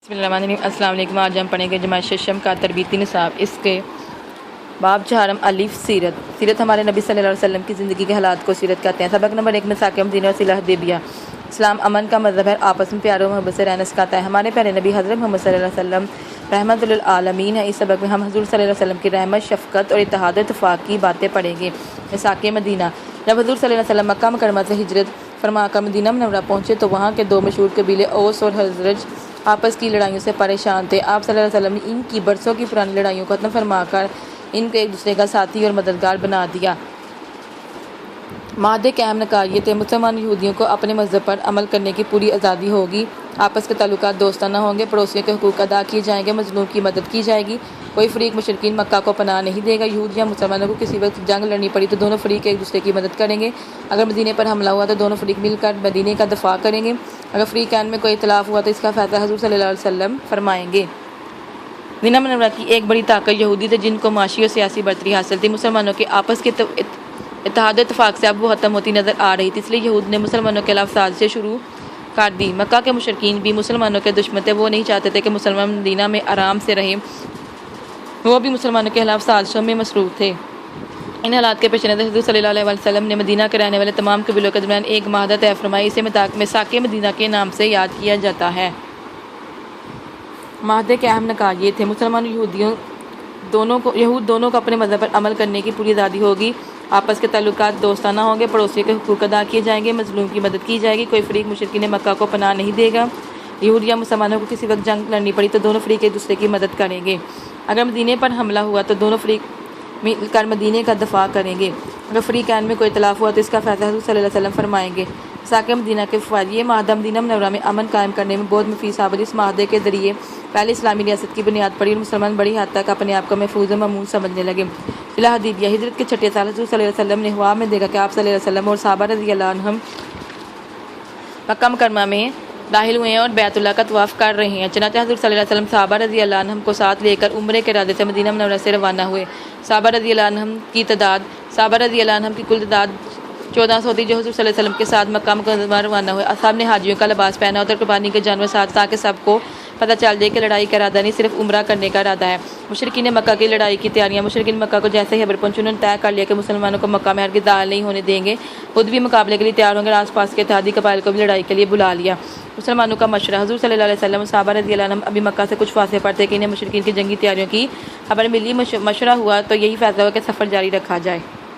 بسم اللہ الرحمن الرحیم۔ السلام علیکم۔ آج ہم پڑھیں گے جماعت ششم کا تربیتی نصاب، اس کے باب چہارم الف سیرت ہمارے نبی صلی اللہ علیہ وسلم کی زندگی کے حالات کو سیرت کہتے ہیں۔ سبق نمبر 1 میں ساکن مدینہ اور صلح حدیبیہ۔ اسلام امن کا مذہب ہے، آپس میں پیار و محبت سے رہنا سکھاتا ہے۔ ہمارے پیارے نبی حضرت محمد صلی اللہ علیہ وسلم رحمت للعالمین ہے۔ اس سبق میں ہم حضور صلی اللہ علیہ وسلم کی رحمت، شفقت اور اتحاد و اتفاق کی باتیں پڑھیں گے۔ ساکن مدینہ، جب حضور صلی اللہ علیہ وسلم مکہ مکرمہ سے ہجرت فرما کر مدینہ منورہ پہنچے تو وہاں کے دو مشہور قبیلے اوس اور خزرج آپس کی لڑائیوں سے پریشان تھے۔ آپ صلی اللہ علیہ وسلم نے ان کی برسوں کی پرانی لڑائیوں کو ختم فرما کر ان کو ایک دوسرے کا ساتھی اور مددگار بنا دیا۔ معاہدے کے اہم نکات یہ تھے: مسلمان یہودیوں کو اپنے مذہب پر عمل کرنے کی پوری آزادی ہوگی، آپس کے تعلقات دوستانہ ہوں گے، پڑوسیوں کے حقوق ادا کیے جائیں گے، مظلوم کی مدد کی جائے گی، کوئی فریق مشرکین مکہ کو پناہ نہیں دے گا۔ یہود یا مسلمانوں کو کسی وقت جنگ لڑنی پڑی تو دونوں فریق ایک دوسرے کی مدد کریں گے۔ اگر مدینے پر حملہ ہوا تو دونوں فریق مل کر مدینے کا دفاع کریں گے۔ اگر فریقین میں کوئی اختلاف ہوا تو اس کا فیصلہ حضور صلی اللہ علیہ وسلم فرمائیں گے۔ مدینہ منورہ کی ایک بڑی طاقت یہودی تھے، جن کو معاشی اور سیاسی برتری حاصل تھی۔ مسلمانوں کے آپس کے اتحاد و اتفاق سے اب وہ ختم ہوتی نظر آ رہی تھی، اس لیے یہود نے مسلمانوں کے خلاف سازشیں شروع کر دی۔ مکہ کے مشرکین بھی مسلمانوں کے دشمن تھے، وہ نہیں چاہتے تھے کہ مسلمان مدینہ میں آرام سے رہیں، وہ بھی مسلمانوں کے خلاف سازشوں میں مصروف تھے۔ ان حالات کے پیش نظر حضور صلی اللہ علیہ وسلم نے مدینہ کے رہنے والے تمام قبیلوں کے درمیان ایک معاہدہ طے فرمایا، اسے میثاق مدینہ کے نام سے یاد کیا جاتا ہے۔ معاہدے کے اہم نکات یہ تھے: مسلمان یہود دونوں کو اپنے مذہب پر عمل کرنے کی پوری آزادی ہوگی، آپس کے تعلقات دوستانہ ہوں گے، پڑوسیوں کے حقوق ادا کیے جائیں گے، مظلوم کی مدد کی جائے گی، کوئی فریق مشرکین مکہ کو پناہ نہیں دے گا۔ یہود یا مسلمانوں کو کسی وقت جنگ لڑنی پڑی تو دونوں فریق ایک دوسرے کی مدد کریں گے۔ اگر مدینے پر حملہ ہوا تو دونوں فریق مل کر مدینے کا دفاع کریں گے۔ اگر فریقین میں کوئی اختلاف ہوا تو اس کا فیصلہ حضور صلی اللہ علیہ وسلم فرمائیں گے۔ ساکن مدینہ کے فوائد: یہ معاہدہ مدینہ منورہ میں امن قائم کرنے میں بہت مفید ثابت۔ اس معاہدے کے ذریعے پہلے اسلامی ریاست کی بنیاد پڑی اور مسلمان بڑی حد تک اپنے آپ کو محفوظ و مامون سمجھنے لگے۔ صلح حدیبیہ، ہجرت کے 6 سال حضور صلی اللہ علیہ وسلم نے ہوا میں دیکھا کہ آپ صلی اللہ علیہ وسلم اور صحابہ رضی اللہ عنہم مکہ مکرمہ میں داخل ہوئے ہیں اور بیت اللہ کا طواف کر رہے ہیں۔ چنانچہ حضور صلی اللہ علیہ وسلم صحابہ رضی اللہ عنہم کو ساتھ لے کر عمرے کے ارادے سے مدینہ منورہ سے روانہ ہوئے۔ صحابہ رضی اللہ عنہم کی کل تعداد 1400 تھی، جو حضور صلی اللہ علیہ وسلم کے ساتھ مکہ مکرمہ روانہ ہوئے۔ اصحاب نے حاجیوں کا لباس پہنا اور قربانی کے جانور ساتھ، تاکہ سب کو پتہ چل جائے کہ لڑائی کا ارادہ نہیں، صرف عمرہ کرنے کا ارادہ ہے۔ مشرکین مکہ کی لڑائی کی تیاریاں: مشرکین مکہ کو جیسے ہی خبر پہنچی، انہوں نے طے کر لیا کہ مسلمانوں کو مکہ میں ہرگز داخل نہیں ہونے دیں گے، خود بھی مقابلے کے لیے تیار ہوں گے اور آس پاس کے اتحادی قبائل کو بھی لڑائی کے لیے بلا لیا۔ مسلمانوں کا مشورہ: حضور صلی اللہ علیہ وسلم اور صحابہ رضی اللہ عنہم ابھی مکہ سے کچھ فاصلے پر تھے کہ انہیں مشرکین کی جنگی تیاریوں کی خبر ملی۔ مشورہ ہوا تو یہی فیصلہ ہوا کہ سفر جاری رکھا جائے۔